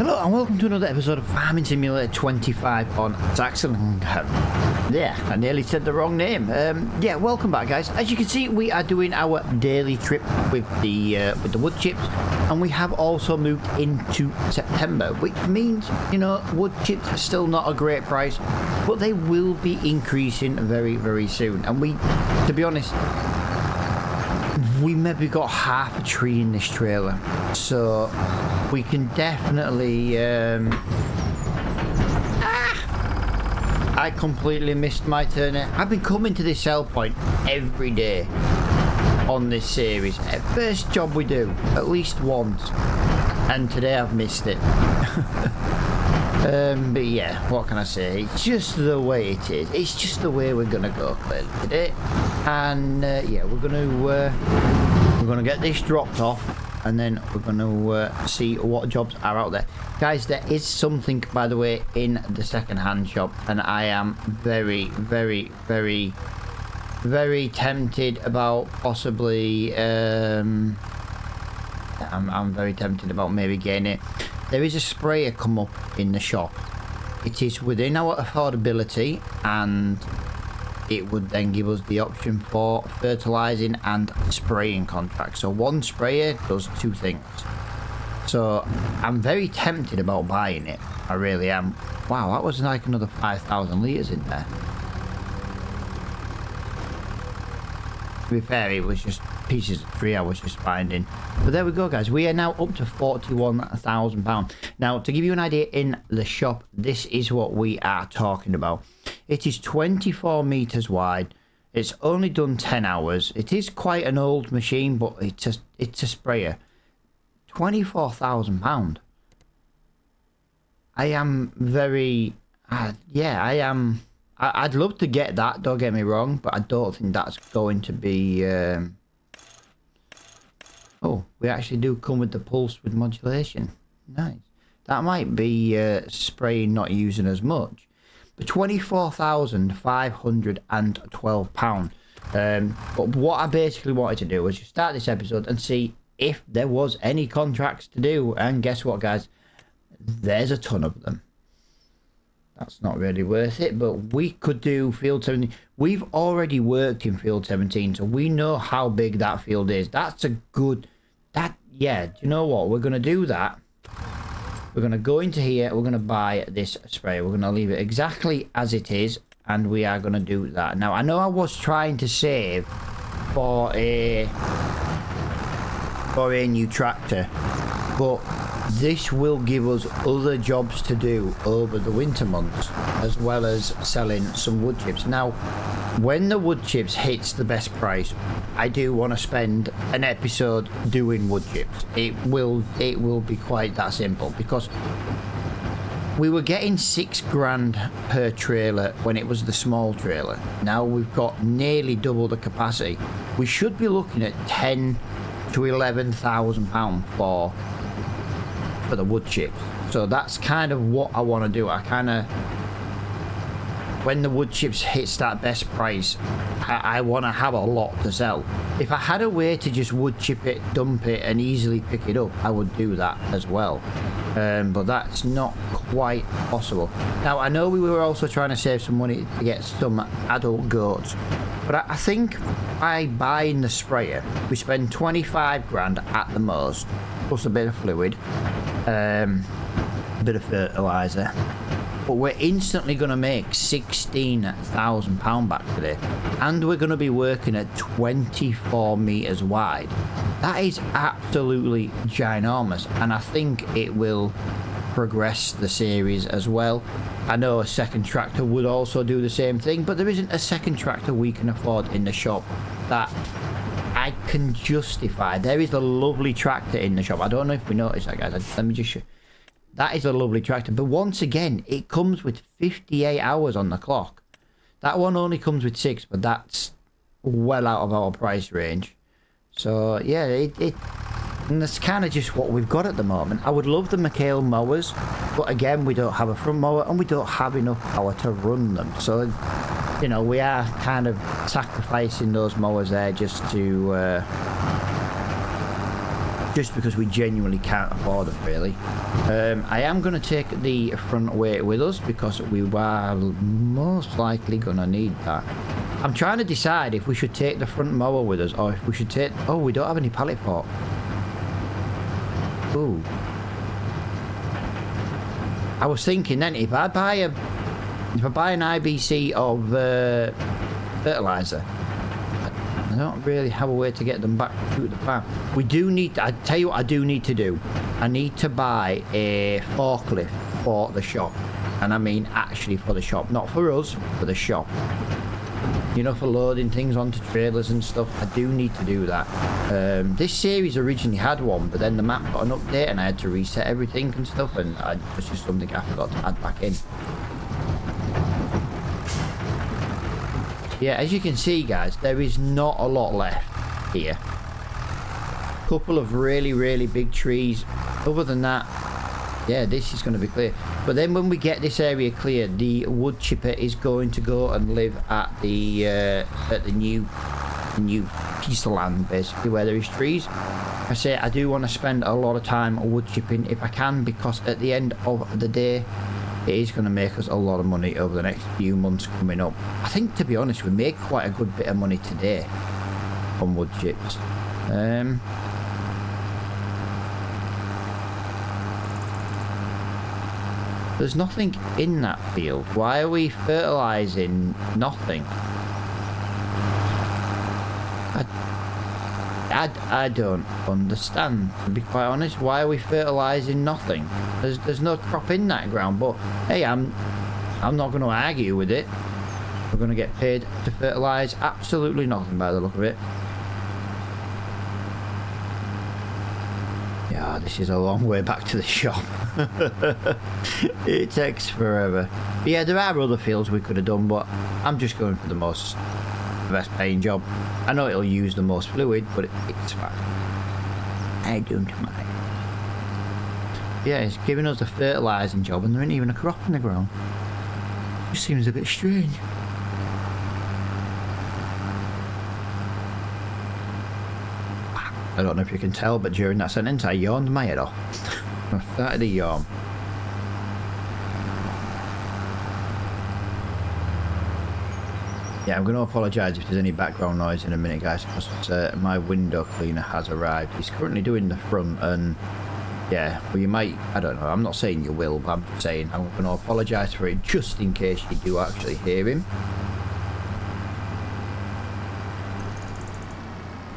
Hello and welcome to another episode of Farming Simulator 25 on Saxlingham. Yeah, I nearly said the wrong name. Yeah, welcome back, guys. As you can see, we are doing our daily trip with the wood chips, and we have also moved into September, which means, you know, wood chips are still not a great price, but they will be increasing very, very soon. And we, to be honest, we maybe got half a tree in this trailer, so we can definitely I completely missed my turn. I've been coming to this sell point every day on this series. First job we do, at least once, and today I've missed it. But yeah, what can I say? It's just the way it is. It's just the way we're gonna go clearly today. And yeah, we're gonna get this dropped off, and then we're gonna see what jobs are out there. Guys, there is something, by the way, in the second-hand shop, and I am very, very, very, very tempted about possibly I'm very tempted about maybe getting it. There is a sprayer come up in the shop. It is within our affordability, and it would then give us the option for fertilizing and spraying contracts. So one sprayer does two things. So I'm very tempted about buying it. I really am. Wow, that was like another 5,000 litres in there. To be fair, it was just pieces of tree I was just finding. But there we go, guys. We are now up to £41,000. Now, to give you an idea in the shop, this is what we are talking about. It is 24 meters wide. It's only done 10 hours. It is quite an old machine, but it's a sprayer. £24,000. I am very, yeah, I am. I'd love to get that, don't get me wrong, but I don't think that's going to be... Oh, we actually do come with the pulse with modulation. Nice. That might be spraying not using as much. But £24,512. But what I basically wanted to do was just start this episode and see if there was any contracts to do. And guess what, guys? There's a ton of them. That's not really worth it, but we could do field 17. We've already worked in field 17, so we know how big that field is. That's a good... Yeah, do you know what? We're going to do that. We're going to go into here. We're going to buy this sprayer. We're going to leave it exactly as it is, and we are going to do that. Now, I know I was trying to save for a new tractor, but this will give us other jobs to do over the winter months, as well as selling some wood chips. Now, when the wood chips hits the best price, I do want to spend an episode doing wood chips. It will be quite that simple, because we were getting £6,000 per trailer when it was the small trailer. Now we've got nearly double the capacity. We should be looking at £10,000 to £11,000 for the wood chips. So that's kind of what I want to do. I kind of, when the wood chips hits that best price, I want to have a lot to sell. If I had a way to just wood chip it, dump it, and easily pick it up, I would do that as well. But that's not quite possible. Now, I know we were also trying to save some money to get some adult goats, but I think by buying the sprayer, we spend £25,000 at the most, plus a bit of fluid, a bit of fertilizer. But we're instantly going to make £16,000 back today. And we're going to be working at 24 meters wide. That is absolutely ginormous. And I think it will progress the series as well. I know a second tractor would also do the same thing, but there isn't a second tractor we can afford in the shop that I can justify. There is a lovely tractor in the shop. I don't know if we noticed that, guys. Let me just show. That is a lovely tractor, but once again, it comes with 58 hours on the clock. That one only comes with 6, but that's well out of our price range. So yeah, and that's kind of just what we've got at the moment. I would love the McHale mowers, but again, we don't have a front mower and we don't have enough power to run them. So, you know, we are kind of sacrificing those mowers there just to just because we genuinely can't afford them, really. I am going to take the front weight with us because we are most likely going to need that. I'm trying to decide if we should take the front mower with us or if we should take... Oh, we don't have any pallet fork. Ooh. I was thinking then, if I buy an IBC of fertilizer, I don't really have a way to get them back to the farm. We do need, I tell you what I do need to do. I need to buy a forklift for the shop. And I mean actually for the shop, not for us, for the shop. You know, for loading things onto trailers and stuff. I do need to do that. This series originally had one, but then the map got an update and I had to reset everything and stuff, and it's just something I forgot to add back in. Yeah, as you can see, guys, there is not a lot left here. Couple of really, really big trees. Other than that, yeah, this is going to be clear. But then when we get this area clear, the wood chipper is going to go and live at the new piece of land, basically, where there is trees. I say I do want to spend a lot of time wood chipping if I can, because at the end of the day, it is going to make us a lot of money over the next few months coming up. I think, to be honest, we made quite a good bit of money today on wood chips. There's nothing in that field. Why are we fertilising nothing? I don't understand, to be quite honest. Why are we fertilising nothing? There's no crop in that ground, but hey, I'm not going to argue with it. We're going to get paid to fertilise absolutely nothing by the look of it. Yeah, this is a long way back to the shop. It takes forever. But yeah, there are other fields we could have done, but I'm just going for the best paying job. I know it'll use the most fluid, but it's fine. I don't mind. Yeah, it's giving us a fertilising job and there ain't even a crop in the ground. It seems a bit strange. I don't know if you can tell, but during that sentence I yawned my head off. I started to yawn. Yeah, I'm going to apologise if there's any background noise in a minute, guys, because my window cleaner has arrived. He's currently doing the front, and yeah, well, you might, I don't know, I'm not saying you will, but I'm just saying I'm going to apologise for it just in case you do actually hear him.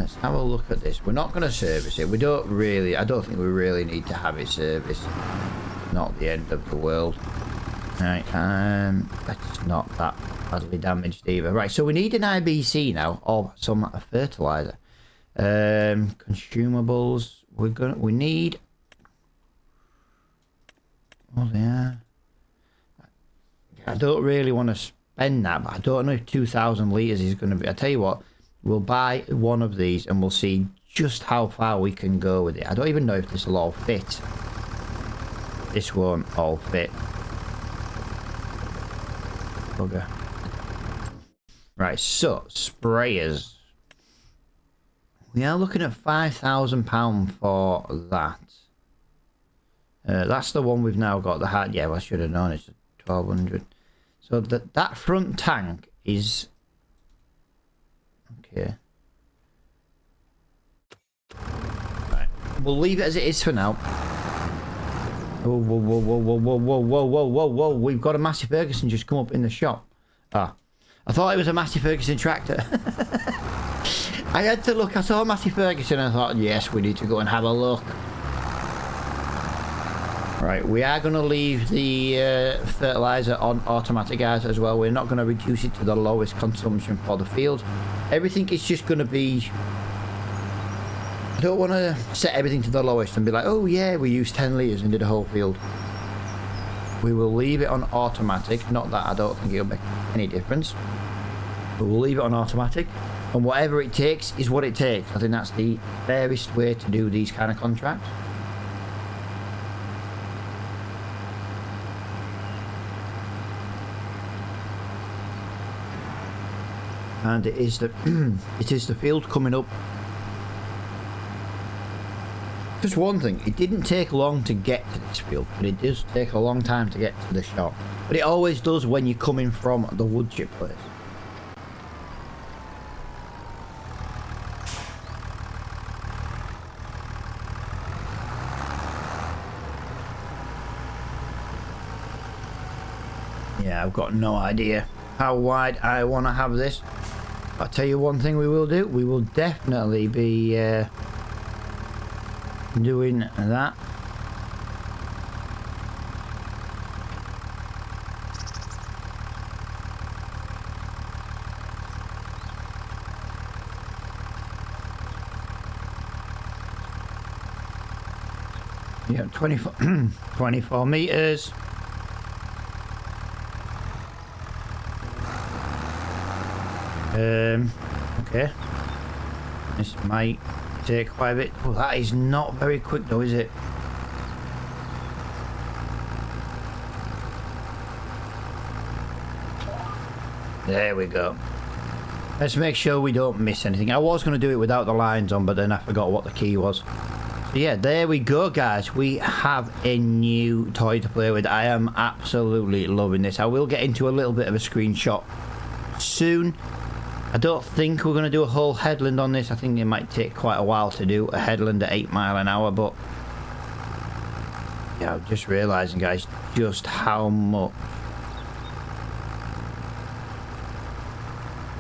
Let's have a look at this. We're not going to service it. We don't really, I don't think we really need to have it serviced. Not the end of the world. Right, that's not that badly damaged either. Right, so we need an IBC now of some fertilizer. Consumables. We need. Oh yeah. I don't really want to spend that, but I don't know if 2,000 litres is going to be. I tell you what, we'll buy one of these and we'll see just how far we can go with it. I don't even know if this will all fit. This won't all fit. Bugger. Right, so sprayers. We are looking at £5,000 for that. That's the one we've now got. The hat. Yeah, well, I should have known it's 1,200. So that front tank is okay. Right, we'll leave it as it is for now. Whoa, whoa, whoa, whoa, whoa, whoa, whoa, whoa, whoa, whoa, whoa. We've got a Massey Ferguson just come up in the shop. Ah. I thought it was a Massey Ferguson tractor. I had to look. I saw Massey Ferguson and I thought, yes, we need to go and have a look. Right, we are going to leave the fertilizer on automatic, guys, as well. We're not going to reduce it to the lowest consumption for the field. Everything is just going to be... I don't want to set everything to the lowest and be like, oh yeah, we used 10 litres and did a whole field. We will leave it on automatic. Not that I don't think it'll make any difference. But we'll leave it on automatic. And whatever it takes is what it takes. I think that's the fairest way to do these kind of contracts. And it is the it is the field coming up Just one thing, it didn't take long to get to this field, but it does take a long time to get to the shop. But it always does when you're coming from the wood chip place. Yeah, I've got no idea how wide I want to have this. I'll tell you one thing we will do. We will definitely be doing that. Yeah, 24 meters. Okay. This might take quite a bit. Oh, that is not very quick though, is it? There we go. Let's make sure we don't miss anything. I was going to do it without the lines on, but then I forgot what the key was. So yeah, there we go, guys. We have a new toy to play with. I am absolutely loving this. I will get into a little bit of a screenshot soon. I don't think we're going to do a whole headland on this. I think it might take quite a while to do a headland at 8 miles an hour, but yeah, I'm just realizing, guys, just how much.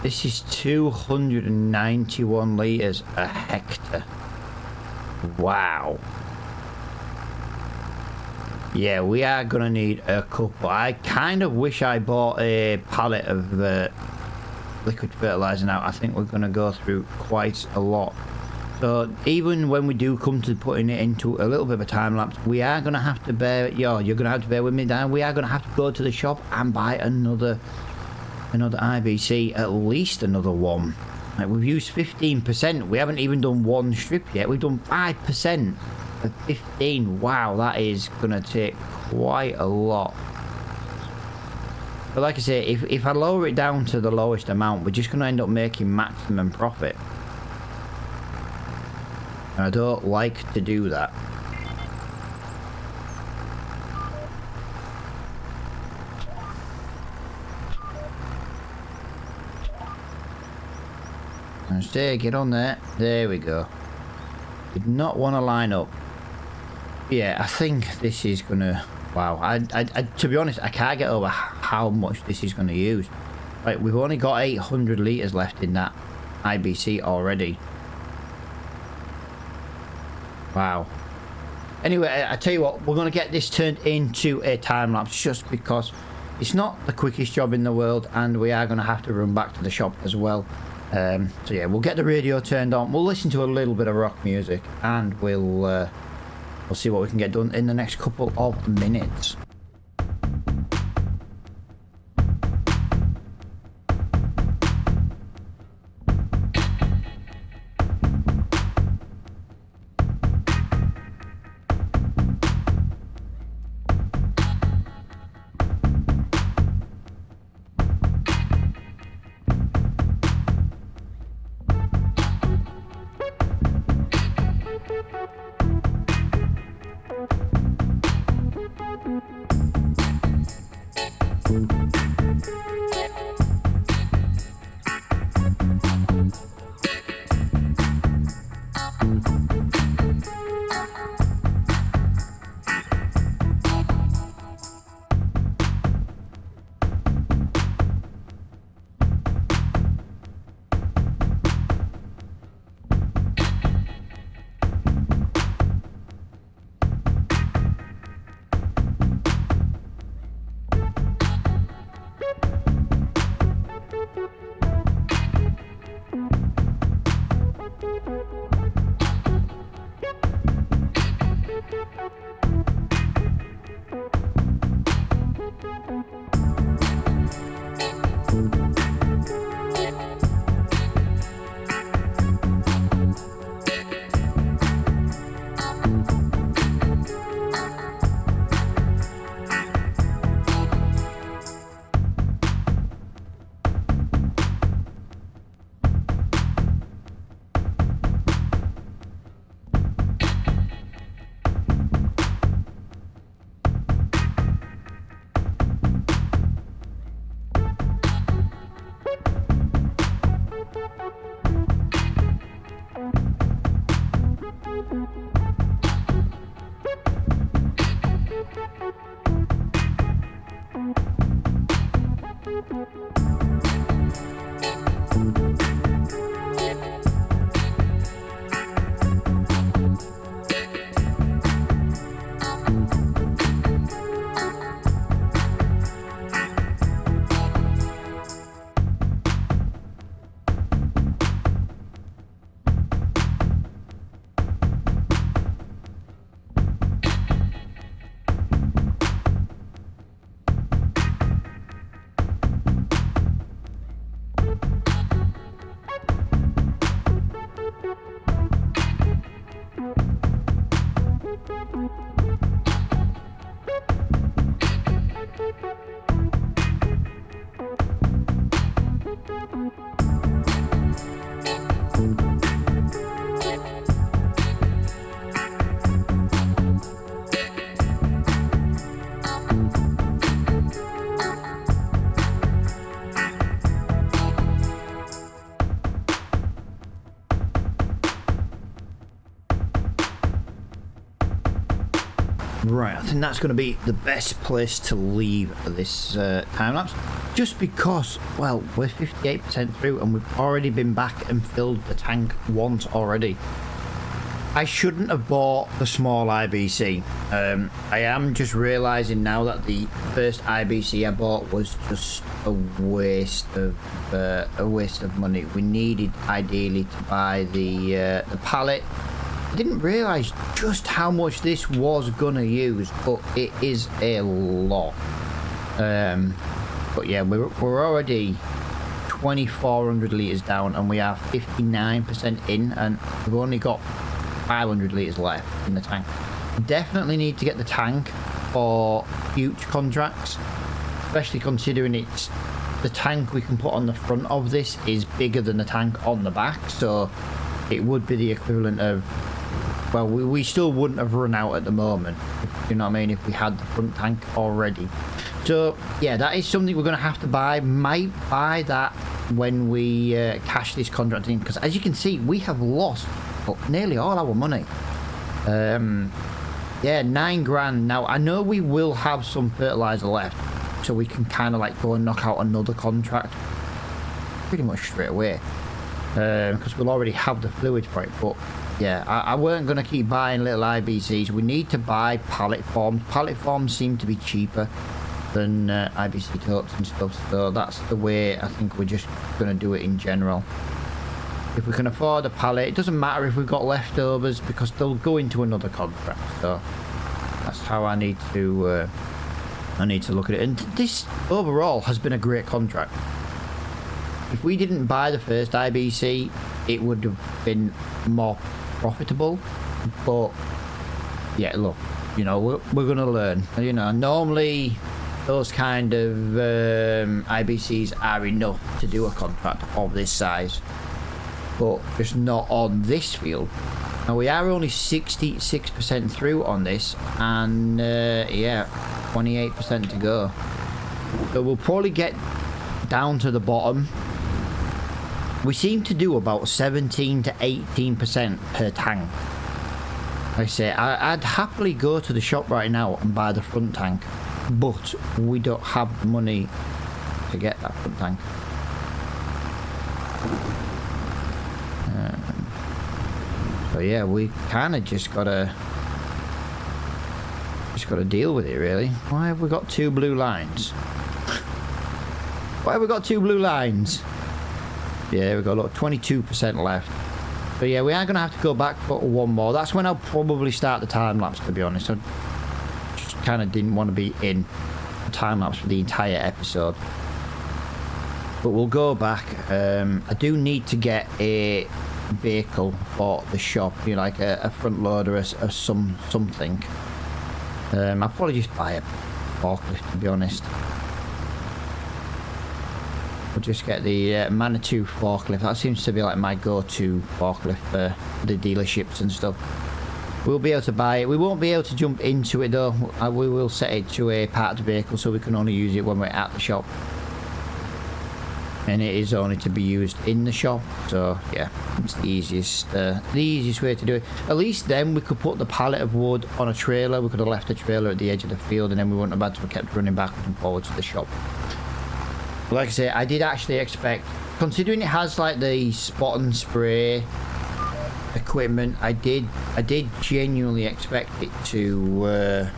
This is 291 litres a hectare. Wow. Yeah, we are going to need a couple. I kind of wish I bought a pallet of liquid fertilizer now. I think we're going to go through quite a lot. So even when we do come to putting it into a little bit of a time lapse, we are going to have to bear, you're going to have to bear with me down. We are going to have to go to the shop and buy another IBC, at least another one. Like, we've used 15%. We haven't even done one strip yet. We've done 5% of 15. Wow, that is going to take quite a lot. But like I say, if I lower it down to the lowest amount, we're just going to end up making maximum profit. And I don't like to do that. And stay, get on there. There we go. Did not want to line up. Yeah, I think this is going to... Wow, I to be honest, I can't get over how much this is going to use. Like, we've only got 800 litres left in that IBC already. Wow. Anyway, I tell you what, we're going to get this turned into a time lapse just because it's not the quickest job in the world, and we are going to have to run back to the shop as well. So yeah, we'll get the radio turned on. We'll listen to a little bit of rock music, and we'll see what we can get done in the next couple of minutes. Right, I think that's going to be the best place to leave this time lapse. Just because, well, we're 58% through and we've already been back and filled the tank once already. I shouldn't have bought the small IBC. I am just realising now that the first IBC I bought was just a waste of money. We needed ideally to buy the pallet. I didn't realise just how much this was gonna use, but it is a lot. But yeah, we're already 2,400 litres down and we are 59% in, and we've only got 500 litres left in the tank. Definitely need to get the tank for future contracts, especially considering it's the tank we can put on the front of this is bigger than the tank on the back, so it would be the equivalent of, well, we still wouldn't have run out at the moment, you know what I mean, if we had the front tank already. So yeah, that is something we're going to have to buy. Might buy that when we cash this contract in, because as you can see we have lost nearly all our money. Yeah, 9 grand. Now I know we will have some fertilizer left, so we can kind of like go and knock out another contract pretty much straight away, because we'll already have the fluids for it. But yeah, I weren't going to keep buying little IBCs. We need to buy pallet forms. Pallet forms seem to be cheaper than IBC totes and stuff, so that's the way I think we're just going to do it in general. If we can afford a pallet, it doesn't matter if we've got leftovers because they'll go into another contract. So that's how I need to look at it. And this overall has been a great contract. If we didn't buy the first IBC, it would have been more profitable. But yeah, look, you know, we're gonna learn. You know, normally those kind of IBCs are enough to do a contract of this size, but just not on this field. Now we are only 66% through on this, and yeah, 28% to go. So we'll probably get down to the bottom. We seem to do about 17 to 18% per tank. Like I say, I'd happily go to the shop right now and buy the front tank, but we don't have the money to get that front tank. So yeah, we kind of just gotta deal with it, really. Why have we got 2 blue lines? Why have we got 2 blue lines? Yeah, we've got a lot, 22% left. So yeah, we are gonna have to go back for one more. That's when I'll probably start the time lapse, to be honest. I just kind of didn't want to be in a time lapse for the entire episode. But we'll go back. I do need to get a vehicle for the shop, you know, like a front loader or something. I'll probably just buy a forklift, to be honest. We'll just get the Manitou forklift. That seems to be like my go-to forklift for the dealerships and stuff. We'll be able to buy it. We won't be able to jump into it though. We will set it to a parked vehicle, so we can only use it when we're at the shop. And it is only to be used in the shop, so yeah, it's the easiest way to do it. At least then we could put the pallet of wood on a trailer. We could have left the trailer at the edge of the field, and then we wouldn't have had to have kept running backwards and forwards to the shop. But like I say, I did actually expect, considering it has like the spot and spray equipment, I did genuinely expect it to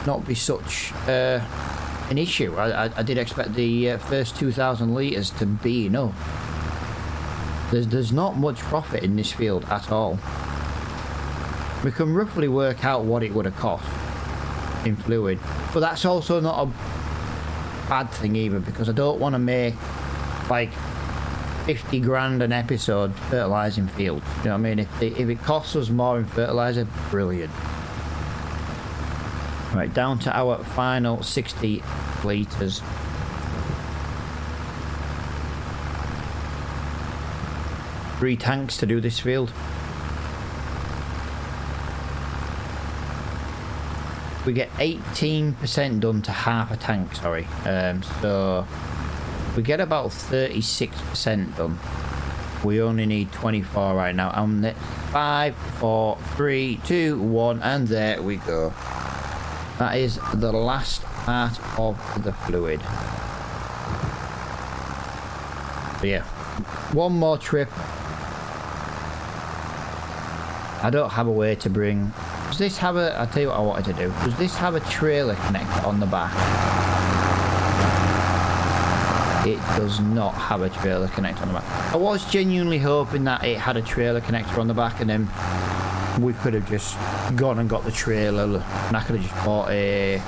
not be such an issue. I did expect the first 2,000 litres to be enough. There's not much profit in this field at all. We can roughly work out what it would have cost in fluid, but that's also not a bad thing either, because I don't want to make like 50 grand an episode fertilising fields. You know what I mean? If it costs us more in fertiliser, brilliant. Right, down to our final 60 litres. Three tanks to do this field. We get 18% done to half a tank, sorry. So we get about 36% done. We only need 24 right now. And 5, 4, 3, 2, 1, and there we go. That is the last part of the fluid. So yeah, one more trip. I don't have a way to bring... Does this have a... I'll tell you what I wanted to do. Does this have a trailer connector on the back? It does not have a trailer connector on the back. I was genuinely hoping that it had a trailer connector on the back, and then we could have just gone and got the trailer, and I could have just bought a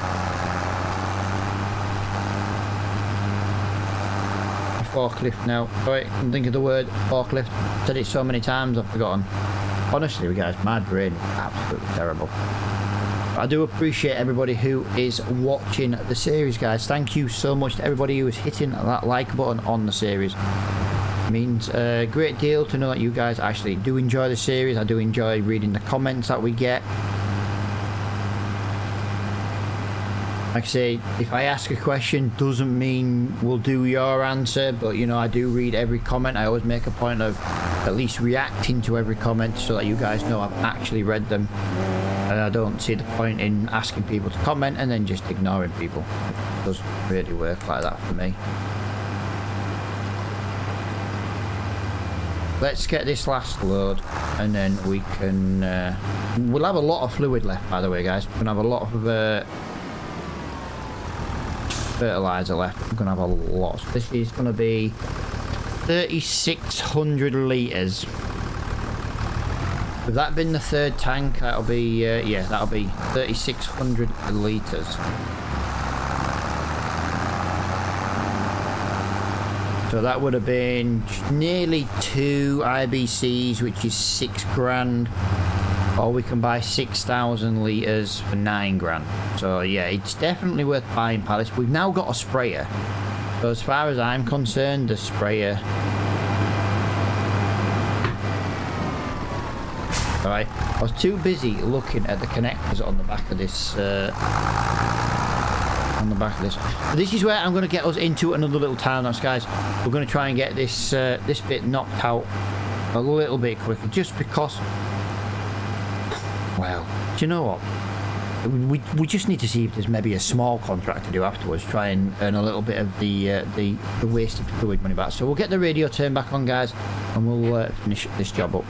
forklift now. Sorry, I can't think of the word forklift. Said it so many times I've forgotten. Honestly, guys, my brain is absolutely terrible. I do appreciate everybody who is watching the series, guys. Thank you so much to everybody who is hitting that like button on the series. It means a great deal to know that you guys actually do enjoy the series. I do enjoy reading the comments that we get. Like I say, if I ask a question, doesn't mean we'll do your answer, but you know, I do read every comment. I always make a point of at least reacting to every comment so that you guys know I've actually read them. And I don't see the point in asking people to comment and then just ignoring people. It doesn't really work like that for me. Let's get this last load and then we can... we'll have a lot of fluid left, by the way, guys. We're going to have a lot of... fertilizer left. We're gonna have a lot. So this is gonna be 3,600 litres. With that been the third tank, that'll be yeah, that'll be 3,600 litres. So that would have been nearly 2 IBCs, which is 6 grand. Or we can buy 6,000 litres for 9 grand. So yeah, it's definitely worth buying pallets. We've now got a sprayer. So as far as I'm concerned, the sprayer... Alright, I was too busy looking at the connectors on the back of this... So this is where I'm going to get us into another little town now, guys. We're going to try and get this this bit knocked out a little bit quicker, just because... Well, do you know what? We just need to see if there's maybe a small contract to do afterwards. Try and earn a little bit of the wasted fluid money back. So we'll get the radio turned back on, guys, and we'll finish this job up.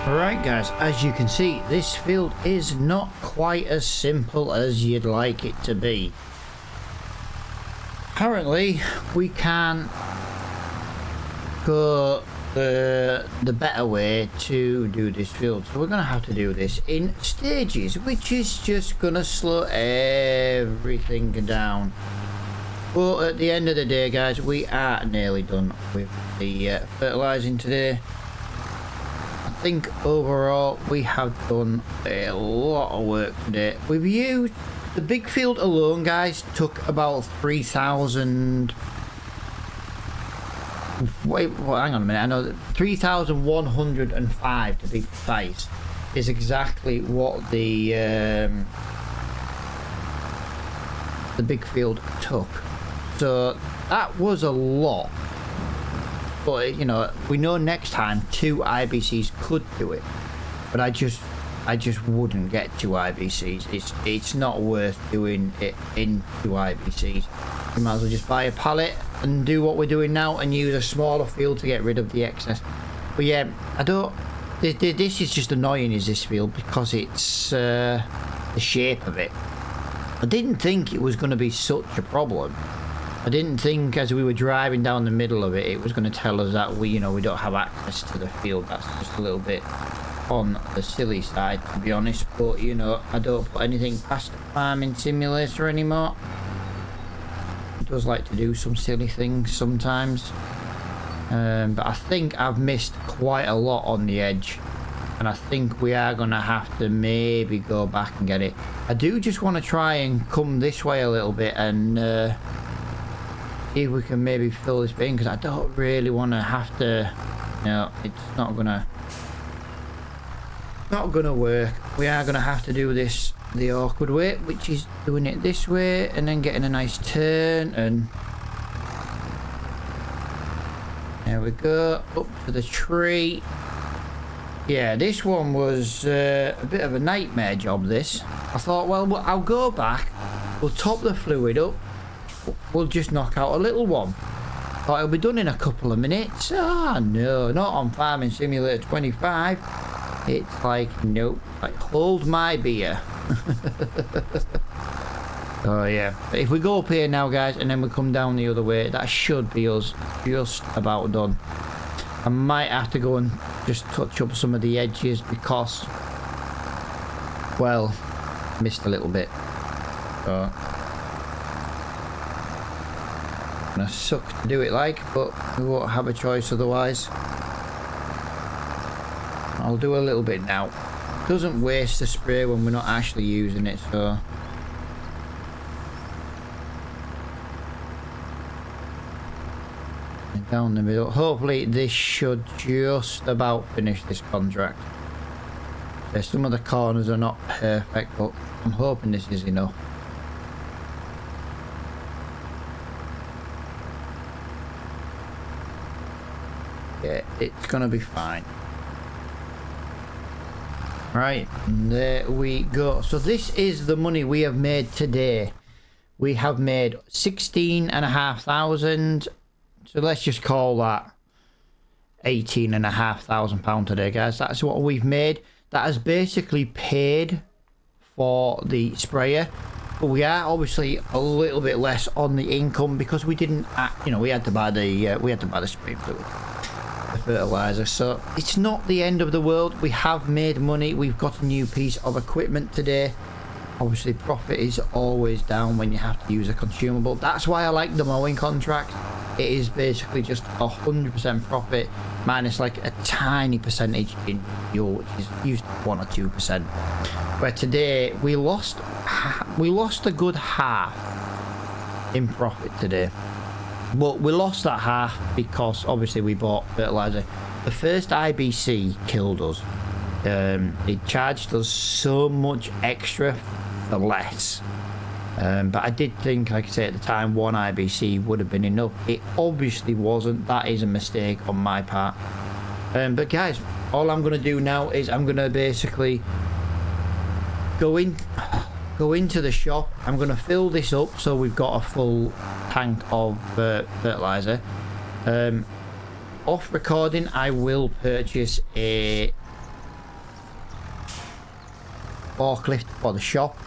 Alright guys, as you can see, this field is not quite as simple as you'd like it to be. Currently, we can go the better way to do this field, so we're going to have to do this in stages, which is just going to slow everything down. But at the end of the day guys, we are nearly done with the fertilising today. I think overall we have done a lot of work today. We've used the big field alone guys, took about 3,000. Wait, well, hang on a minute. I know 3,105 to be precise is exactly what the big field took. So that was a lot. But you know, we know next time 2 IBCs could do it, but I just wouldn't get 2 IBCs. It's not worth doing it in 2 IBCs. You might as well just buy a pallet and do what we're doing now and use a smaller field to get rid of the excess. But yeah, I don't. This is just annoying, is this field, because it's the shape of it. I didn't think it was going to be such a problem. I didn't think as we were driving down the middle of it was going to tell us that we don't have access to the field. That's just a little bit on the silly side, to be honest. But you know, I don't put anything past the farming simulator anymore. It does like to do some silly things sometimes. But I think I've missed quite a lot on the edge, and I think we are going to have to maybe go back and get it. I do just want to try and come this way a little bit and see if we can maybe fill this bit in, because I don't really want to have to, you know, it's not gonna work. We are gonna have to do this the awkward way, which is doing it this way and then getting a nice turn, and there we go, up to the tree. Yeah, this one was a bit of a nightmare job, this. I thought, well, I'll go back, we'll top the fluid up, we'll just knock out a little one. Thought it'll be done in a couple of minutes. Ah, no, not on Farming Simulator 25. It's like, nope, like, hold my beer. Oh yeah, but if we go up here now guys and then we come down the other way, that should be us just about done. I might have to go and just touch up some of the edges because, well, missed a little bit. So gonna suck to do it like, but we won't have a choice otherwise. I'll do a little bit now. Doesn't waste the spray when we're not actually using it, so down the middle. Hopefully this should just about finish this contract. Some of the corners are not perfect, but I'm hoping this is enough. Yeah, it's gonna be fine. Right, there we go. So this is the money we have made today. We have made 16,500. So let's just call that £18,500 today, guys. That's what we've made. That has basically paid for the sprayer. But we are obviously a little bit less on the income because we didn't, you know, we had to buy the spray fluid, the fertilizer. So it's not the end of the world. We have made money. We've got a new piece of equipment today. Obviously, profit is always down when you have to use a consumable. That's why I like the mowing contract. It is basically just 100% profit minus like a tiny percentage in fuel, which is usually 1 or 2%. Where today we lost a good half in profit today. But we lost that half because obviously we bought fertilizer. The first IBC killed us. It charged us so much extra for less. But I did think, like I say at the time, 1 IBC would have been enough. It obviously wasn't. That is a mistake on my part. But guys, all I'm going to do now is I'm going to basically go into the shop. I'm going to fill this up so we've got a full tank of fertilizer. Off recording, I will purchase a forklift for the shop.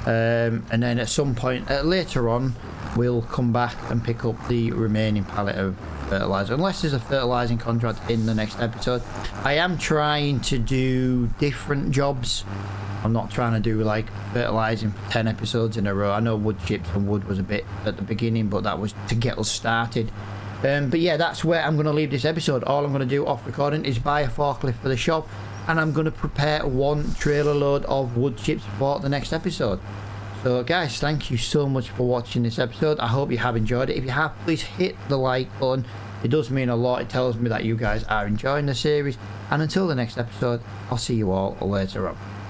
And then at some point later on, we'll come back and pick up the remaining pallet of fertilizer, unless there's a fertilizing contract in the next episode. I am trying to do different jobs. I'm not trying to do like fertilizing for 10 episodes in a row. I know wood chips and wood was a bit at the beginning, but that was to get us started. But yeah, that's where I'm going to leave this episode. All I'm going to do off recording is buy a forklift for the shop, and I'm going to prepare 1 trailer load of wood chips for the next episode. So guys, thank you so much for watching this episode. I hope you have enjoyed it. If you have, please hit the like button. It does mean a lot. It tells me that you guys are enjoying the series. And until the next episode, I'll see you all later on.